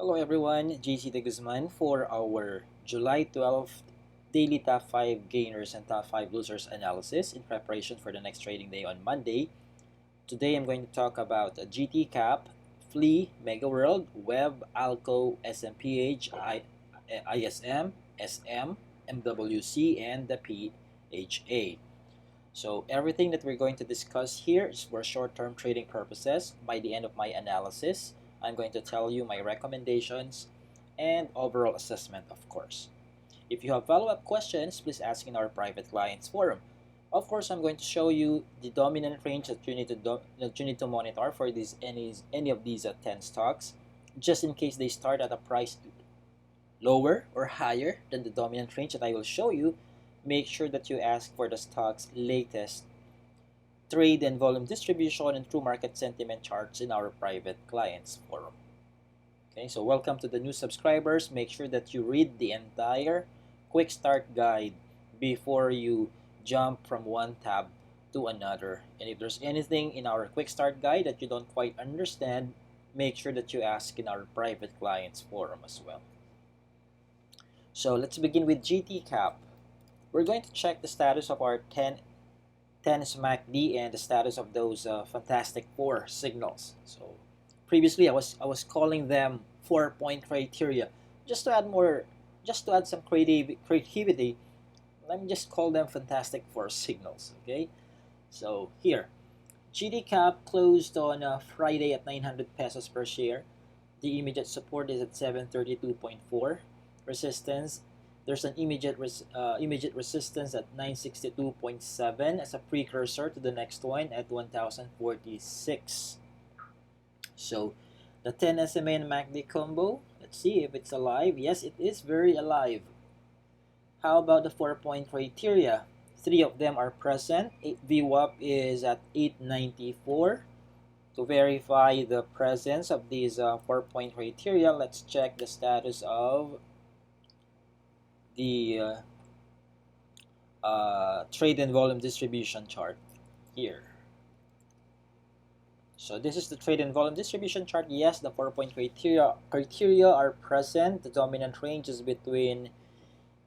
Hello everyone, JC De Guzman for our July 12th daily top 5 gainers and top 5 losers analysis in preparation for the next trading day on Monday. Today I'm going to talk about GTCAP, Flea, Mega World, Web, Alco, SMPH, ISM, SM, MWC, and the PHA. So everything that we're going to discuss here is for short-term trading purposes. By the end of my analysis, I'm going to tell you my recommendations and overall assessment, of course. If you have follow-up questions, please ask in our private clients forum. Of course, I'm going to show you the dominant range that you need to monitor for any of these 10 stocks, just in case they start at a price lower or higher than the dominant range that I will show you. Make sure that you ask for the stock's latest trade and volume distribution and true market sentiment charts in our private clients forum. Okay, so welcome to the new subscribers. Make sure that you read the entire quick start guide before you jump from one tab to another. And if there's anything in our quick start guide that you don't quite understand, make sure that you ask in our private clients forum as well. So let's begin with GTCAP. We're going to check the status of our 10 SMACD and the status of those fantastic 4 signals. So previously I was calling them 4-point criteria. Just to add some creativity, let me just call them fantastic 4 signals. Okay, so here GTCAP closed on Friday at 900 pesos per share. The immediate support is at 732.4. Resistance, there's an immediate resistance at 962.7 as a precursor to the next one at 1046. So the 10 SMA and MACD combo, let's see if it's alive. Yes, it is very alive. How about the 4-point criteria? 3 of them are present. VWAP is at 894. To verify the presence of these 4-point criteria, let's check the status of the trade and volume distribution chart here. So this is the trade and volume distribution chart. Yes, the 4-point criteria are present. The dominant range is between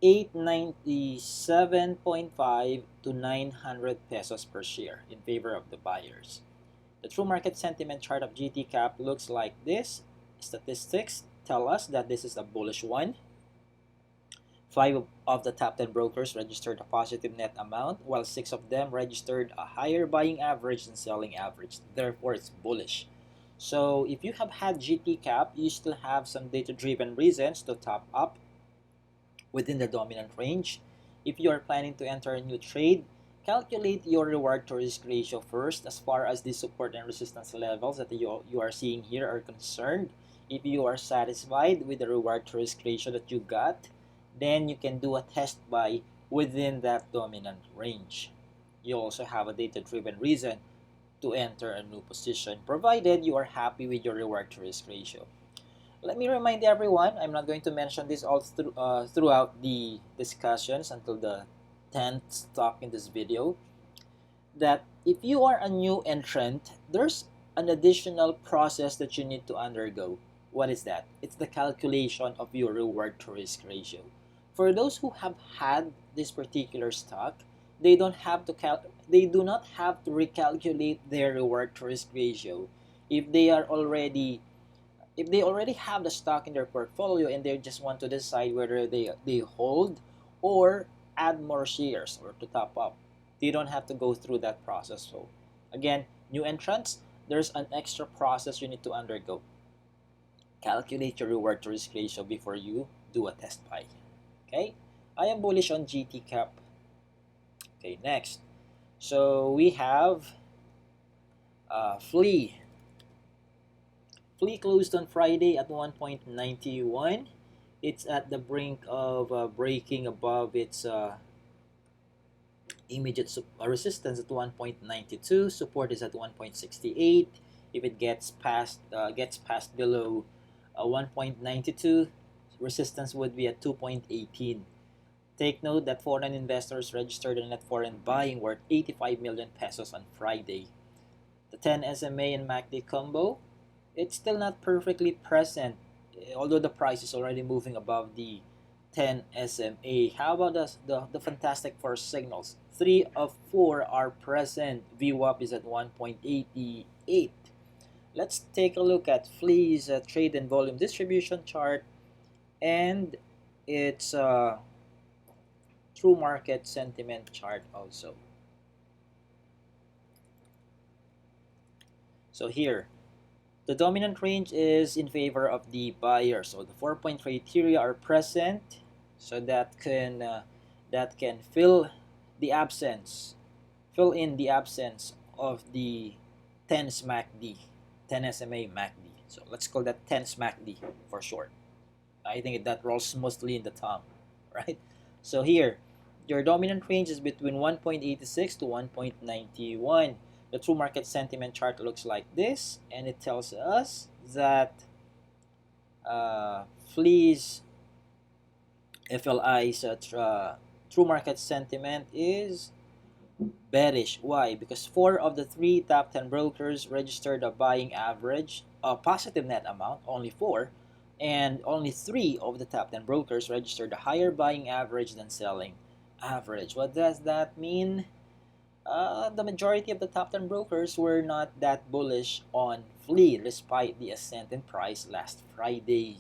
897.5 to 900 pesos per share in favor of the buyers. The true market sentiment chart of GTCAP looks like this. Statistics tell us that this is a bullish one. 5 of the top 10 brokers registered a positive net amount, while 6 of them registered a higher buying average than selling average. Therefore, it's bullish. So if you have had GTCAP, you still have some data-driven reasons to top up within the dominant range. If you are planning to enter a new trade, calculate your reward to risk ratio first as far as the support and resistance levels that you are seeing here are concerned. If you are satisfied with the reward to risk ratio that you got, then you can do a test buy within that dominant range. You also have a data-driven reason to enter a new position, provided you are happy with your reward to risk ratio. Let me remind everyone, I'm not going to mention this all throughout the discussions until the 10th stock in this video, that if you are a new entrant, there's an additional process that you need to undergo. What is that? It's the calculation of your reward to risk ratio. For those who have had this particular stock, they do not have to recalculate their reward to risk ratio if they already have the stock in their portfolio and they just want to decide whether they hold or add more shares or to top up. They don't have to go through that process. So again, new entrants, there's an extra process you need to undergo. Calculate your reward to risk ratio before you do a test buy. Okay, I am bullish on GTCAP. Okay, next. So we have Flea. Flea closed on Friday at 1.91. It's at the brink of breaking above its immediate resistance at 1.92. Support is at 1.68. If it gets past below 1.92, resistance would be at 2.18. Take note that foreign investors registered a net foreign buying worth 85 million pesos on Friday. The 10 SMA and MACD combo, it's still not perfectly present although the price is already moving above the 10 SMA. How about the Fantastic Four signals? 3 of 4 are present. VWAP is at 1.88. Let's take a look at FLEA's trade and volume distribution chart and its true market sentiment chart also. So here, the dominant range is in favor of the buyer. So the 4-point criteria are present, so that can fill in the absence of the 10 SMACD, 10 SMA MACD. So let's call that 10 SMACD for short. I think that rolls smoothly in the tongue, right? So here, your dominant range is between 1.86 to 1.91. The true market sentiment chart looks like this, and it tells us that FLI's true market sentiment is bearish. Why? Because 4 of the 3 top 10 brokers registered a buying average, a positive net amount, only 4, and only 3 of the top 10 brokers registered a higher buying average than selling average. What does that mean? The majority of the top 10 brokers were not that bullish on FLI despite the ascent in price last Friday.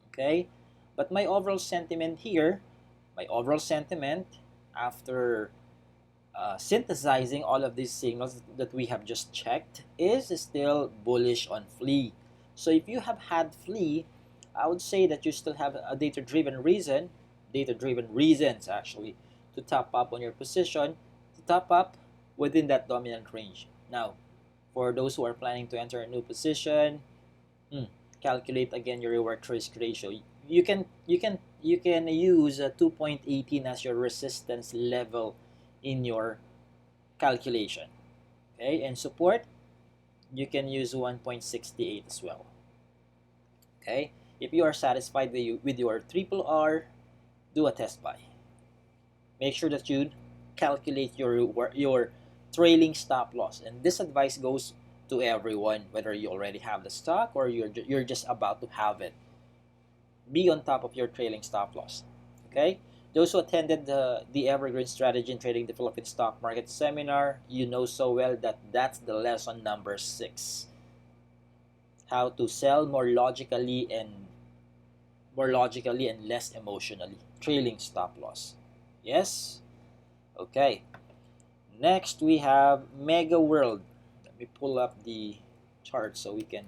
Okay? But my overall sentiment here, after synthesizing all of these signals that we have just checked, is still bullish on FLI. So if you have had FLI, I would say that you still have a data-driven reasons actually, to top up on your position, to top up within that dominant range. Now, for those who are planning to enter a new position, calculate again your reward to risk ratio. You can use 2.18 as your resistance level in your calculation. Okay, and support, you can use 1.68 as well. Okay, if you are satisfied with your triple R, do a test buy. Make sure that you calculate your trailing stop loss, and this advice goes to everyone, whether you already have the stock or you're just about to have it. Be on top of your trailing stop loss. Okay, those who attended the Evergreen Strategy in Trading the Philippine Stock Market seminar, you know so well that that's the lesson number 6. How to sell more logically and less emotionally. Trailing stop loss. Yes? Okay. Next we have Mega World. Let me pull up the chart so we can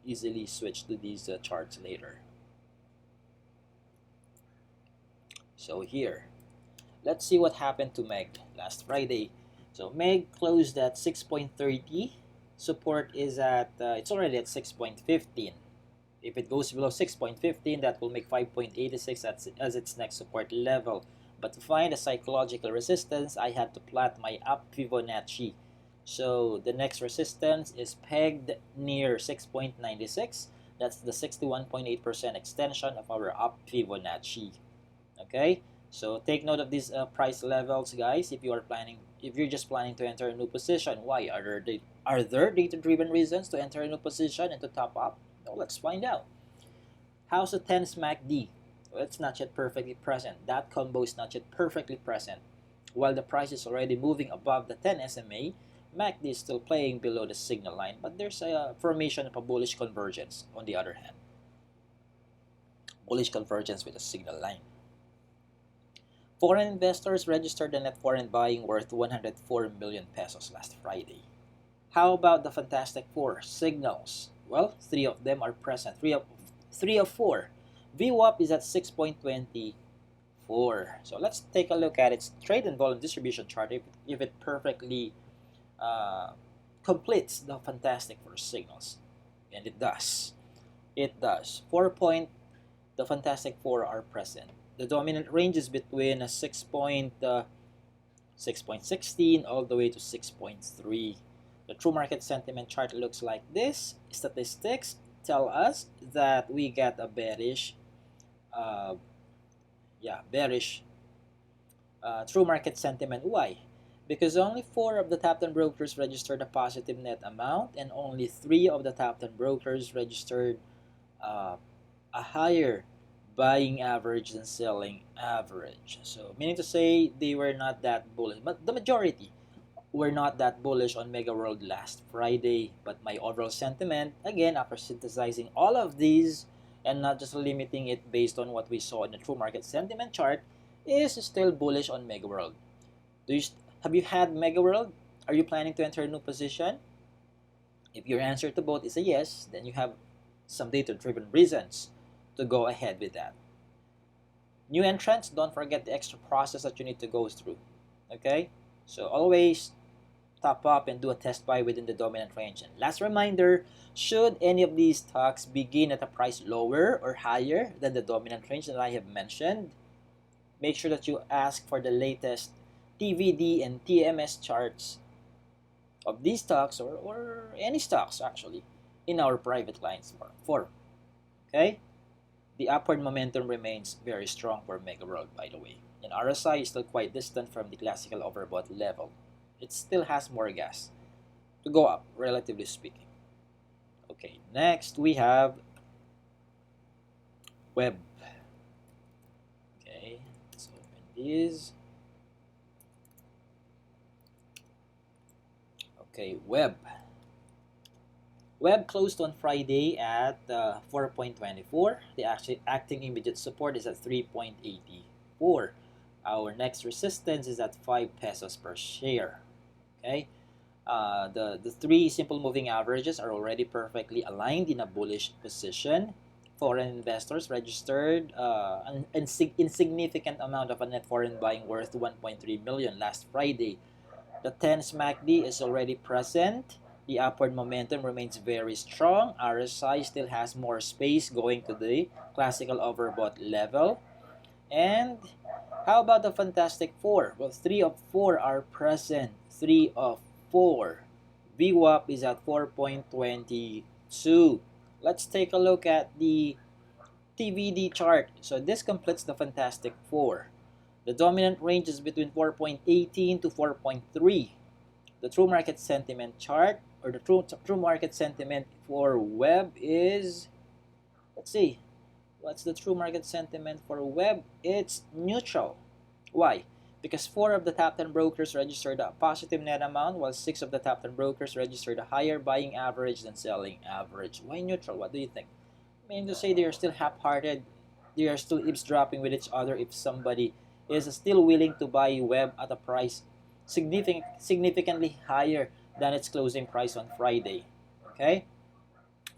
easily switch to these charts later. So here, let's see what happened to MEG last Friday. So MEG closed at 6.30. Support is at, it's already at 6.15. If it goes below 6.15, that will make 5.86 as its next support level. But to find a psychological resistance, I had to plot my up Fibonacci. So the next resistance is pegged near 6.96. That's the 61.8% extension of our up Fibonacci. Okay, so take note of these price levels, guys. If you're just planning to enter a new position, why are there data-driven reasons to enter a new position and to top up? Well, let's find out. How's the 10 SMACD? Well, it's not yet perfectly present. That combo is not yet perfectly present. While the price is already moving above the 10 SMA, MACD is still playing below the signal line, but there's a formation of a bullish convergence on the other hand. Bullish convergence with a signal line. Foreign investors registered a net foreign buying worth 104 million pesos last Friday. How about the Fantastic Four signals? Well, 3 of them are present. 3 of 4. VWAP is at 6.24. So let's take a look at its trade and volume distribution chart if it perfectly completes the Fantastic Four signals. And it does. It does. 4 the Fantastic Four are present. The dominant range is between 6.16 all the way to 6.3. The true market sentiment chart looks like this. Statistics tell us that we get a bearish true market sentiment. Why? Because only 4 of the top 10 brokers registered a positive net amount, and only 3 of the top 10 brokers registered a higher buying average than selling average. So meaning to say they were not that bullish, but the majority were not that bullish on Mega World last Friday. But my overall sentiment, again, after synthesizing all of these and not just limiting it based on what we saw in the true market sentiment chart, is still bullish on Mega World. Do you have you had Mega World? Are you planning to enter a new position? If your answer to both is a yes, then you have some data-driven reasons to go ahead with that. New entrants, don't forget the extra process that you need to go through. Okay? So always top up and do a test buy within the dominant range. And last reminder, should any of these stocks begin at a price lower or higher than the dominant range that I have mentioned, make sure that you ask for the latest TVD and TMS charts of these stocks or any stocks actually in our private clients forum. Okay? The upward momentum remains very strong for Mega World, by the way. And RSI is still quite distant from the classical overbought level. It still has more gas to go up, relatively speaking. Okay, next we have Web. Okay, let's open these. Okay, Web. Web closed on Friday at 4.24. The acting immediate support is at 3.84. Our next resistance is at 5 pesos per share. Okay, the three simple moving averages are already perfectly aligned in a bullish position. Foreign investors registered an insignificant amount of a net foreign buying worth 1.3 million last Friday. The 10 MACD is already present. The upward momentum remains very strong. RSI still has more space going to the classical overbought level. And how about the Fantastic Four? Well, 3 of 4 are present. 3 of 4. VWAP is at 4.22. Let's take a look at the TVD chart. So this completes the Fantastic Four. The dominant range is between 4.18 to 4.3. The true market sentiment chart, or the true market sentiment for Web is, let's see, what's the true market sentiment for Web? It's neutral. Why? Because 4 of the top 10 brokers registered a positive net amount, while 6 of the top 10 brokers registered a higher buying average than selling average. Why neutral? What do you think? I mean to say they are still half-hearted, they are still eavesdropping with each other if somebody is still willing to buy Web at a price significantly higher than its closing price on Friday. Okay?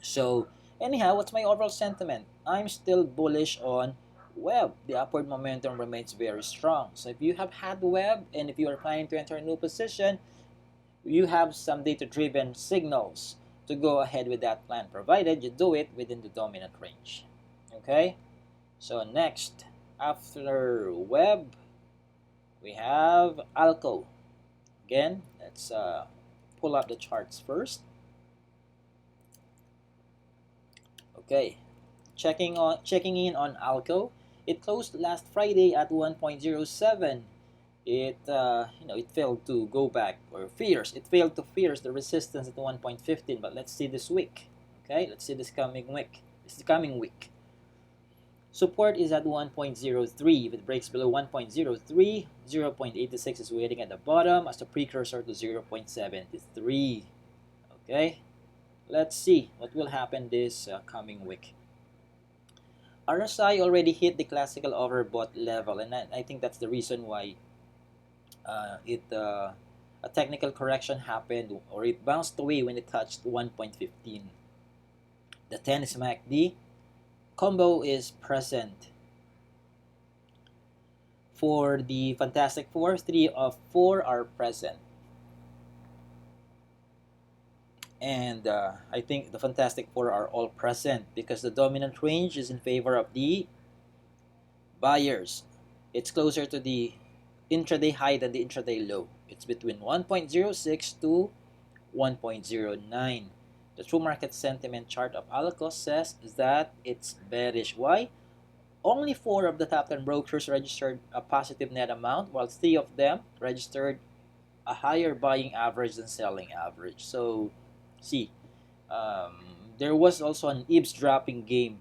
So, anyhow, what's my overall sentiment? I'm still bullish on Web. The upward momentum remains very strong. So, if you have had Web and if you are planning to enter a new position, you have some data-driven signals to go ahead with that plan, provided you do it within the dominant range. Okay? So, next, after Web, we have Alko. Again, let's pull up the charts first. Okay, checking in on Alko. It closed last Friday at 1.07. It it failed to go back, or it failed to pierce the resistance at 1.15. But let's see this week. Okay, let's see this coming week. Support is at 1.03. If it breaks below 1.03, 0.86 is waiting at the bottom as a precursor to 0.73. Okay, let's see what will happen this coming week. RSI already hit the classical overbought level, and I think that's the reason why a technical correction happened, or it bounced away when it touched 1.15. The 10 MACD combo is present. For the Fantastic Four, 3 of 4 are present. And I think the Fantastic Four are all present because the dominant range is in favor of the buyers. It's closer to the intraday high than the intraday low. It's between 1.06 to 1.09. The true market sentiment chart of Alko says that it's bearish. Why? Only 4 of the top 10 brokers registered a positive net amount, while 3 of them registered a higher buying average than selling average. So, see, there was also an eavesdropping game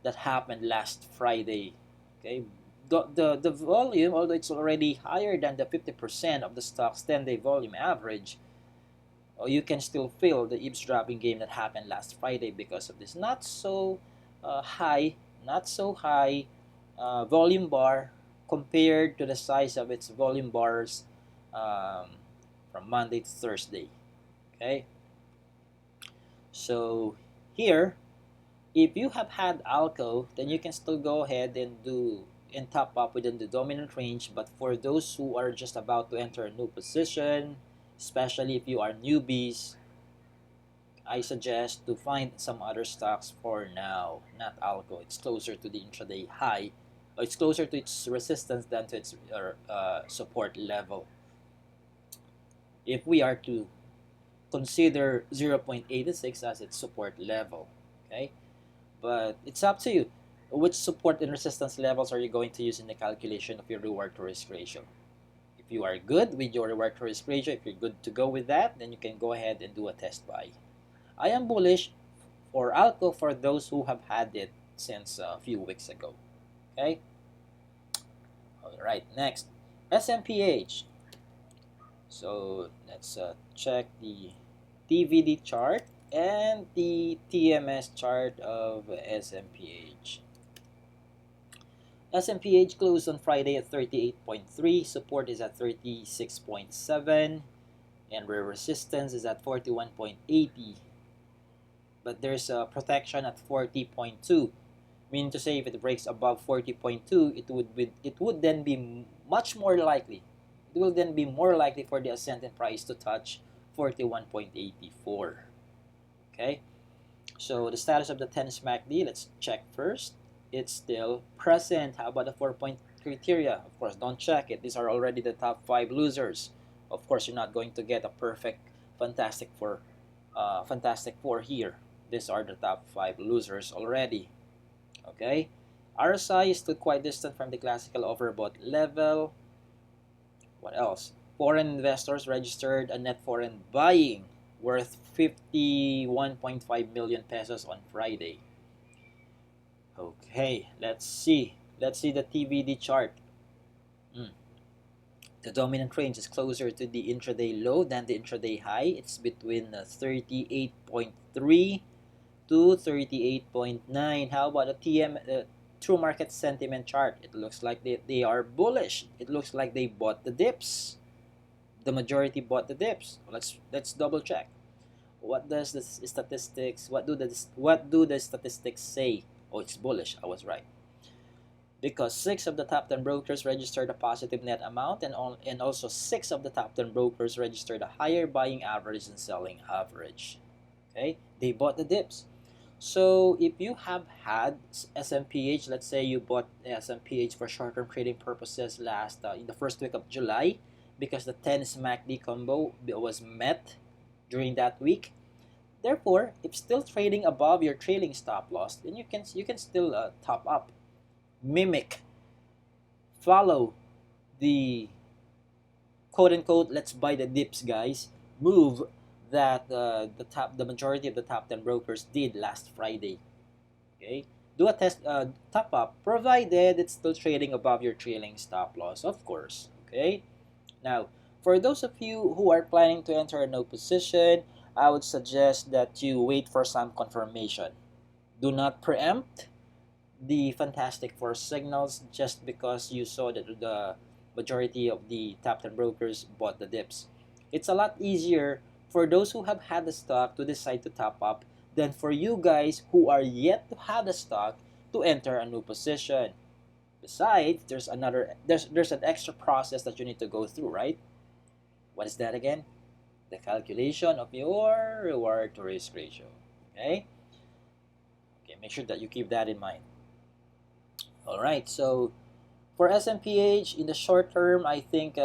that happened last Friday. Okay, the volume, although it's already higher than the 50% of the stock's 10-day volume average, you can still feel the eavesdropping game that happened last Friday because of this not so high, volume bar compared to the size of its volume bars um, from Monday to Thursday. Okay, so here, if you have had Alko, then you can still go ahead and do and top up within the dominant range. But for those who are just about to enter a new position, especially if you are newbies, I suggest to find some other stocks for now, not Alko. It's closer to the intraday high. It's closer to its resistance than to its support level. If we are to consider 0.86 as its support level, okay? But it's up to you. Which support and resistance levels are you going to use in the calculation of your reward to risk ratio? If you are good with your reward to risk ratio, if you're good to go with that, then you can go ahead and do a test buy. I am bullish for Alko for those who have had it since a few weeks ago. Okay? Alright, next. SMPH. So let's check the TVD chart and the TMS chart of SMPH. SMPH closed on Friday at 38.3, support is at 36.7, and resistance is at 41.80. But there's a protection at 40.2, meaning to say if it breaks above 40.2, it would then be much more likely. It will then be more likely for the ascending price to touch 41.84. Okay, so the status of the 10 MACD, let's check first. It's still present. How about the 4-point criteria? Of course, don't check it. These are already the top 5 losers. Of course, you're not going to get a perfect Fantastic Four here. These are the top 5 losers already. Okay, RSI is still quite distant from the classical overbought level. What else? Foreign investors registered a net foreign buying worth 51.5 million pesos on Friday. Okay, let's see. Let's see the TVD chart. The dominant range is closer to the intraday low than the intraday high. It's between 38.3 to 38.9. How about the true market sentiment chart? It looks like they are bullish. It looks like they bought the dips. The majority bought the dips. Let's double check. What does the statistics? What do the statistics say? Oh, it's bullish. I was right. Because 6 of the top 10 brokers registered a positive net amount, and also 6 of the top 10 brokers registered a higher buying average than selling average. Okay, they bought the dips. So if you have had SMPH, let's say you bought SMPH for short-term trading purposes in the first week of July, because the 10 MACD combo was met during that week. Therefore, if still trading above your trailing stop loss, then you can still top up, mimic, follow the quote-unquote "let's buy the dips, guys" move that the majority of the top 10 brokers did last Friday. Okay, do a test top up, provided it's still trading above your trailing stop loss, of course. Okay, now for those of you who are planning to enter a no position, I would suggest that you wait for some confirmation. Do not preempt the Fantastic Four signals just because you saw that the majority of the top 10 brokers bought the dips. It's a lot easier for those who have had the stock to decide to top up than for you guys who are yet to have the stock to enter a new position. Besides, there's an extra process that you need to go through, right? What is that again? The calculation of your reward to risk ratio. Okay? Okay, make sure that you keep that in mind. Alright, so for SMPH, in the short term, I think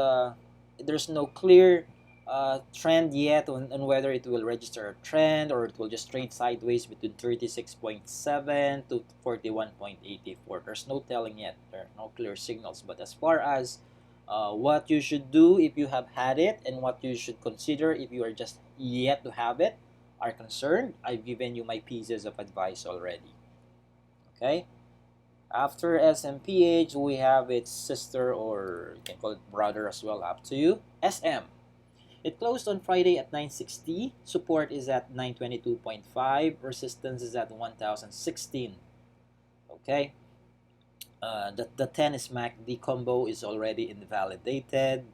there's no clear trend yet on whether it will register a trend or it will just trade sideways between 36.7 to 41.84. There's no telling yet. There are no clear signals. But as far as what you should do if you have had it and what you should consider if you are just yet to have it are concerned, I've given you my pieces of advice already. Okay. After SMPH, we have its sister, or you can call it brother as well, up to you, SM. It closed on Friday at 960. Support is at 922.5. Resistance is at 1016. Okay. The 10 is MACD combo is already invalidated.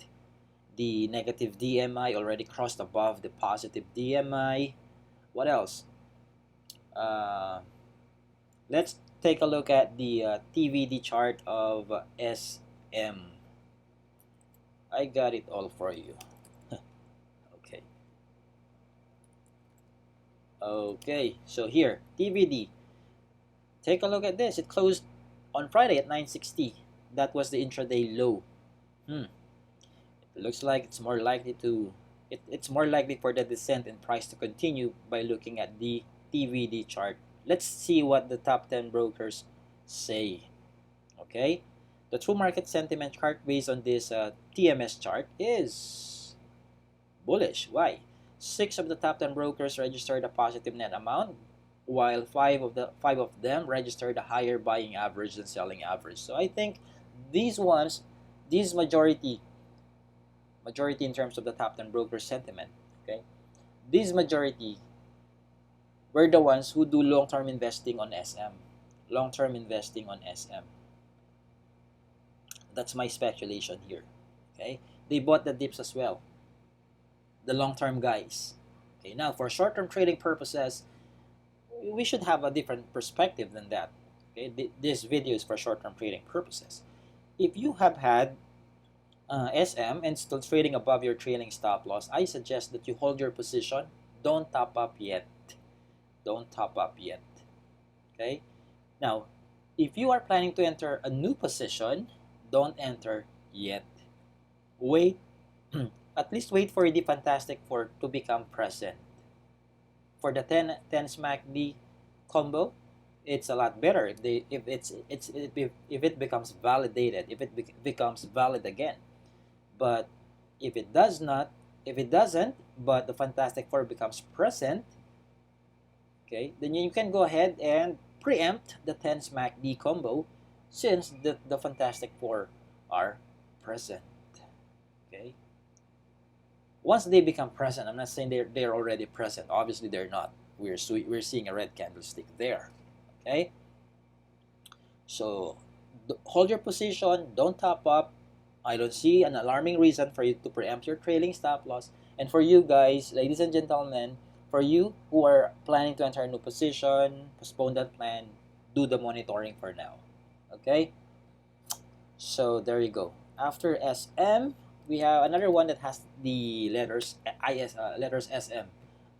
The negative DMI already crossed above the positive DMI. What else? Uh, let's take a look at the TVD chart of SM. I got it all for you. Okay. Okay, so here, TVD. Take a look at this. It closed on Friday at 960. That was the intraday low. It looks like it's more likely to it's more likely for the descent in price to continue by looking at the TVD chart. Let's see what the top 10 brokers say. Okay, the true market sentiment chart based on this TMS chart is bullish. Why? 6 of the top 10 brokers registered a positive net amount, while five of them registered a higher buying average than selling average. So I think these ones, these majority in terms of the top 10 broker sentiment, okay, these majority were the ones who do long-term investing on SM. Long-term investing on SM. That's my speculation here. Okay, they bought the dips as well, the long-term guys. Okay, now for short-term trading purposes, we should have a different perspective than that. Okay, this video is for short-term trading purposes. If you have had SM and still trading above your trailing stop loss, I suggest that you hold your position. Don't top up yet. Don't top up yet. Okay? Now, if you are planning to enter a new position, don't enter yet. Wait. At least wait for the Fantastic Four to become present. For the 10 smack D combo, it's a lot better if it becomes validated, if it becomes valid again. But if it doesn't, but the Fantastic Four becomes present, okay, then you can go ahead and preempt the 10 smack D combo since the Fantastic Four are present. Okay. Once they become present, I'm not saying they're already present. Obviously, they're not. We're seeing a red candlestick there. Okay. So hold your position. Don't top up. I don't see an alarming reason for you to preempt your trailing stop loss. And for you guys, ladies and gentlemen, for you who are planning to enter a new position, postpone that plan. Do the monitoring for now. Okay. So there you go. After SM, we have another one that has the letters SM.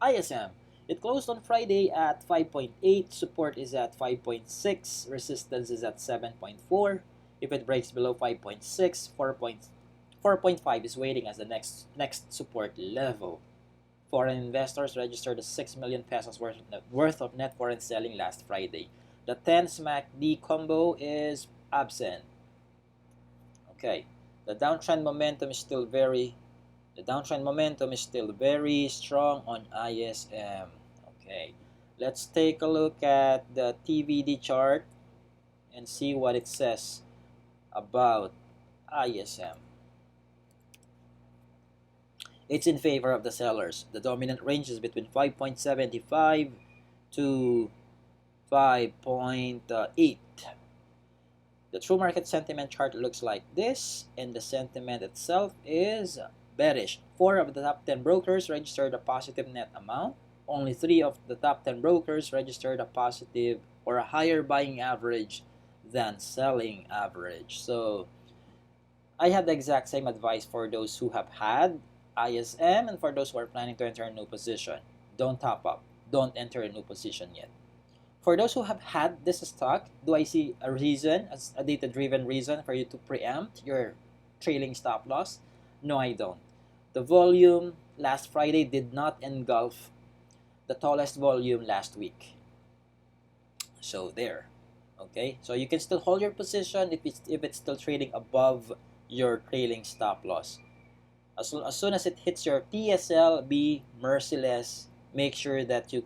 ISM. It closed on Friday at 5.8. Support is at 5.6. Resistance is at 7.4. If it breaks below 5.6, 4.5 is waiting as the next support level. Foreign investors registered a 6 million pesos worth of net foreign selling last Friday. The 10 smack D combo is absent. Okay. The downtrend momentum is still very strong on ISM. Okay. Let's take a look at the TVD chart and see what it says about ISM. It's in favor of the sellers. The dominant range is between 5.75 to 5.8. The true market sentiment chart looks like this, and the sentiment itself is bearish. 4 of the top 10 brokers registered a positive net amount. Only 3 of the top 10 brokers registered a positive or a higher buying average than selling average. So I have the exact same advice for those who have had ISM and for those who are planning to enter a new position. Don't top up. Don't enter a new position yet. For those who have had this stock, do I see a reason, a data-driven reason for you to preempt your trailing stop loss? No, I don't. The volume last Friday did not engulf the tallest volume last week. So there. Okay, so you can still hold your position if it's still trading above your trailing stop loss. As soon as it hits your TSL, be merciless. Make sure that you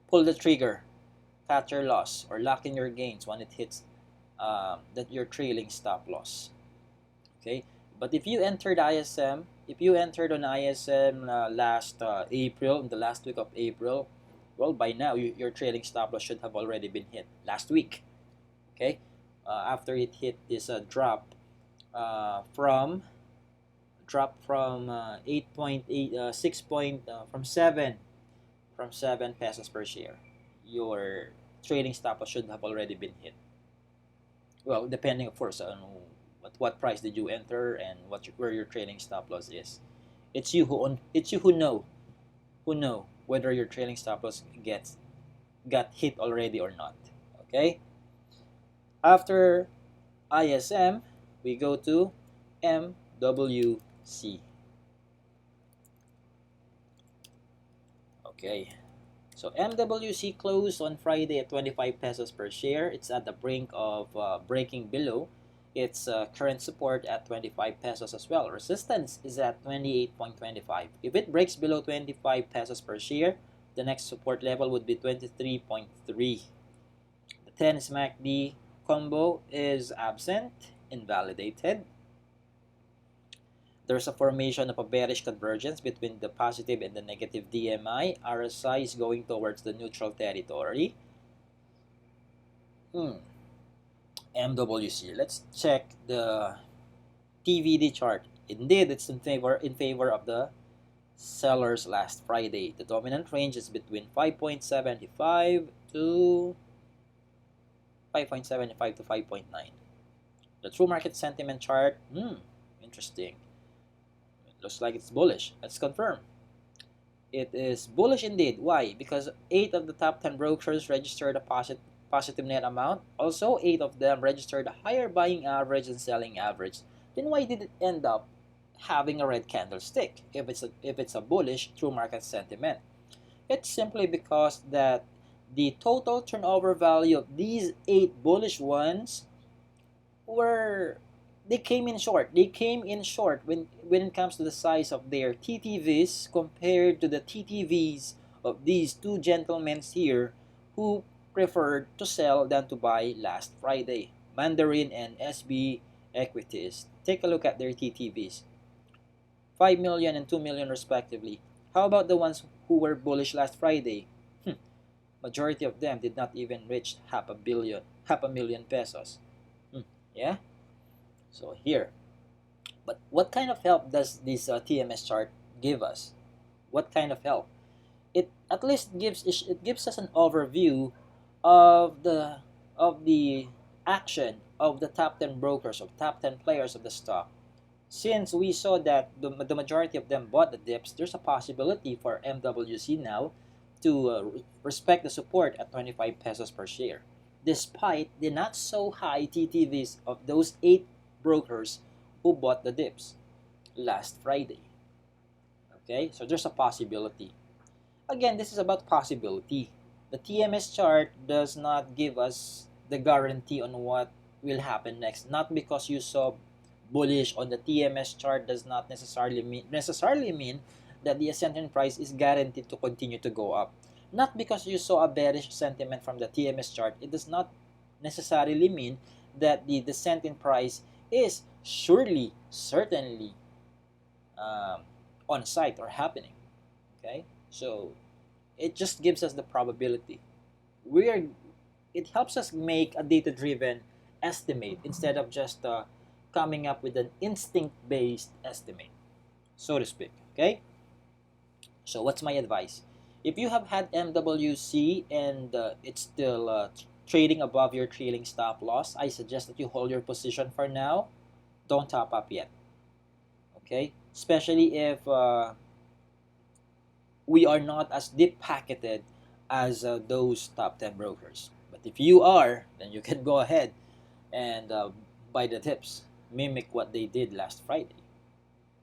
pull the trigger cut your loss or lock in your gains when it hits that you're trailing stop loss. Okay, but if you entered ISM, if you entered on ISM last April, in the last week of April, well, by now your trailing stop loss should have already been hit last week. Okay, after it hit this from 8.8 6 point from 7 pesos per share, your trading stop loss should have already been hit. Well, depending of course on what price did you enter and where your trading stop loss is. It's you who know whether your trailing stop loss got hit already or not. Okay. After ISM, we go to MWC. Okay. So MWC closed on Friday at 25 pesos per share. It's at the brink of breaking below its current support at 25 pesos as well. Resistance is at 28.25. If it breaks below 25 pesos per share, the next support level would be 23.3. The 10 SMACD combo is absent, invalidated. There's a formation of a bearish convergence between the positive and the negative DMI. RSI is going towards the neutral territory. MWC. Let's check the TVD chart. Indeed, it's in favor of the sellers last Friday. The dominant range is between 5.75 to 5.75 to 5.9. The true market sentiment chart, interesting. It looks like it's bullish. Let's confirm. It is bullish indeed. Why? Because 8 of the top 10 brokers registered a positive net amount. Also, 8 of them registered a higher buying average and selling average. Then why did it end up having a red candlestick if it's a bullish true market sentiment? It's simply because that the total turnover value of these 8 bullish ones they came in short. They came in short when it comes to the size of their TTVs compared to the TTVs of these two gentlemen here who preferred to sell than to buy last Friday. Mandarin and SB equities. Take a look at their TTVs. 5 million and 2 million respectively. How about the ones who were bullish last Friday? Majority of them did not even reach half a million pesos. Yeah? So here. But what kind of help does this TMS chart give us? What kind of help? It at least gives us an overview of the action of the top 10 brokers, of top 10 players of the stock. Since we saw that the majority of them bought the dips, there's a possibility for MWC now to respect the support at 25 pesos per share, despite the not so high TTVs of those 8 brokers who bought the dips last Friday. Okay, so there's a possibility. Again, this is about possibility. The TMS chart does not give us the guarantee on what will happen next. Not because you saw bullish on the TMS chart does not necessarily mean that the ascending price is guaranteed to continue to go up. Not because you saw a bearish sentiment from the TMS chart, it does not necessarily mean that the descent in price is certainly on site or happening. Okay, so it just gives us the probability. It helps us make a data-driven estimate instead of just coming up with an instinct-based estimate, so to speak. Okay, so what's my advice? If you have had MWC and it's still trading above your trailing stop loss, I suggest that you hold your position for now. Don't top up yet. Okay, especially if we are not as deep packeted as those top 10 brokers. But if you are, then you can go ahead and buy the tips. Mimic what they did last Friday.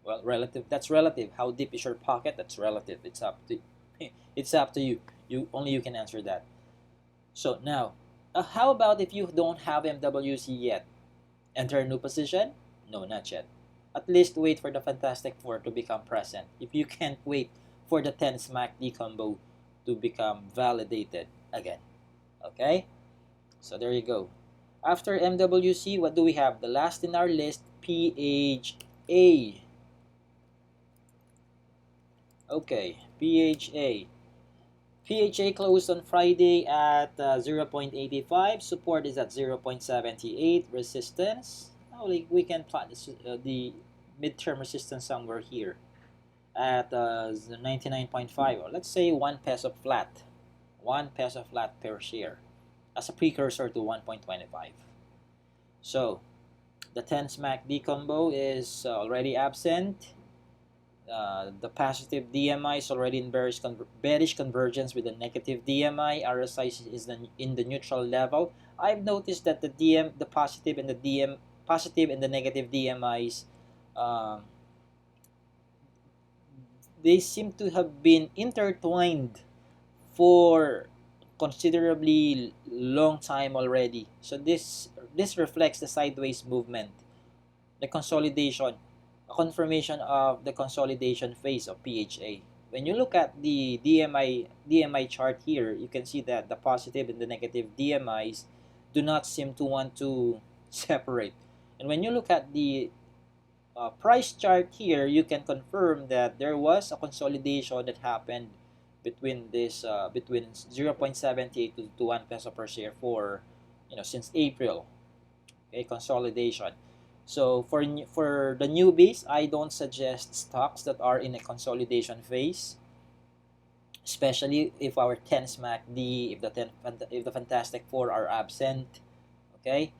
Well, that's relative. How deep is your pocket? That's relative. It's up to you. You can answer that. So now, how about if you don't have MWC yet? Enter a new position? No, not yet. At least wait for the Fantastic Four to become present. If you can't wait for the 10 SMACD combo to become validated again. Okay, so there you go. After MWC, what do we have? The last in our list, PHA. Okay, PHA. PHA closed on Friday at 0.85. Support is at 0.78. Resistance, we can plot this, the midterm resistance somewhere here at 99.5, or let's say 1 peso flat. 1 peso flat per share as a precursor to 1.25. So the 10 SMACD combo is already absent. The positive DMI is already in bearish convergence with the negative DMI. RSI is in the neutral level. I've noticed that the positive and the negative DMIs, they seem to have been intertwined for considerably long time already. So this reflects the sideways movement, the consolidation, a confirmation of the consolidation phase of PHA. When you look at the DMI chart here, you can see that the positive and the negative DMIs do not seem to want to separate. And when you look at the price chart here, you can confirm that there was a consolidation that happened between this between 0.78 to 1 peso per share for since April. Okay, consolidation. So for the newbies, I don't suggest stocks that are in a consolidation phase, especially if our 10 SMACD, if the Fantastic Four are absent. Okay,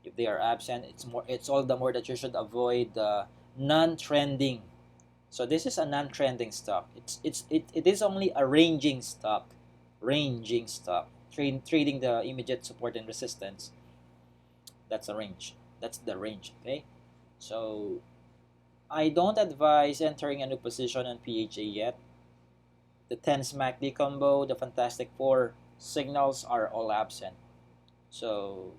if they are absent, it's all the more that you should avoid non-trending. So this is a non-trending stock. It is only a ranging stock, trading the immediate support and resistance. That's a range. That's the range. Okay, so I don't advise entering a new position on PHA yet. The 10 SMACD combo, the Fantastic Four signals are all absent. So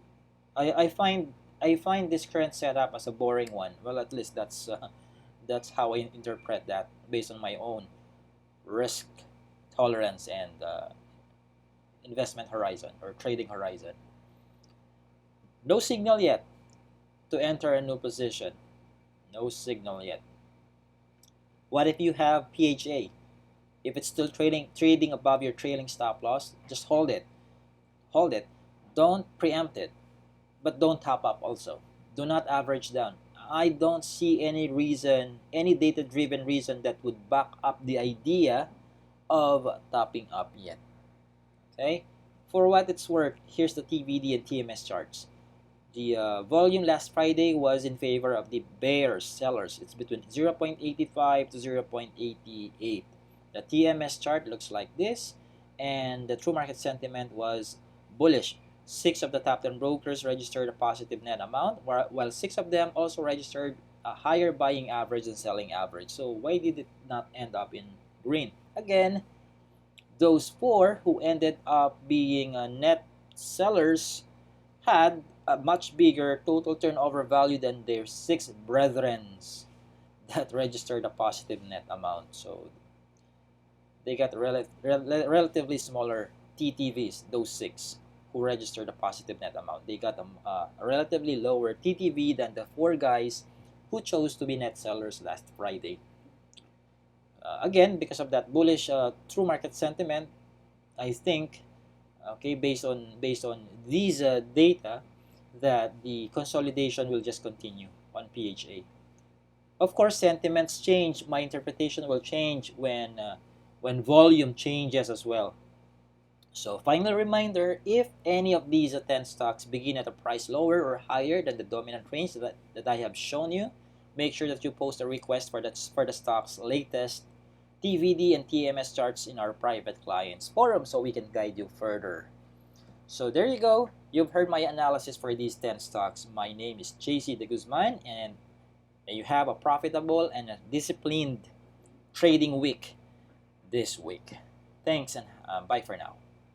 I find this current setup as a boring one. Well, at least that's how I interpret that based on my own risk tolerance and investment horizon or trading horizon. No signal yet to enter a new position. No signal yet. What if you have PHA? If it's still trading above your trailing stop loss, just hold it. Hold it. Don't preempt it, but don't top up also. Do not average down. I don't see any reason, any data-driven reason that would back up the idea of topping up yet. Okay? For what it's worth, here's the TVD and TMS charts. The volume last Friday was in favor of the bear sellers. It's between 0.85 to 0.88. The TMS chart looks like this, and the true market sentiment was bullish. 6 of the top 10 brokers registered a positive net amount, while 6 of them also registered a higher buying average and selling average. So why did it not end up in green? Again, those 4 who ended up being net sellers had a much bigger total turnover value than their 6 brethren that registered a positive net amount. So they got relatively smaller TTVs, those 6 who registered a positive net amount. They got a relatively lower TTV than the 4 guys who chose to be net sellers last Friday. Again, because of that bullish true market sentiment, I think, okay, based on these data, that the consolidation will just continue on PHA. Of course, sentiments change. My interpretation will change when volume changes as well. So final reminder, if any of these 10 stocks begin at a price lower or higher than the dominant range that I have shown you, make sure that you post a request for the stock's latest TVD and TMS charts in our private clients forum so we can guide you further. So there you go. You've heard my analysis for these 10 stocks. My name is JC De Guzman, and may you have a profitable and a disciplined trading week this week. Thanks, and bye for now.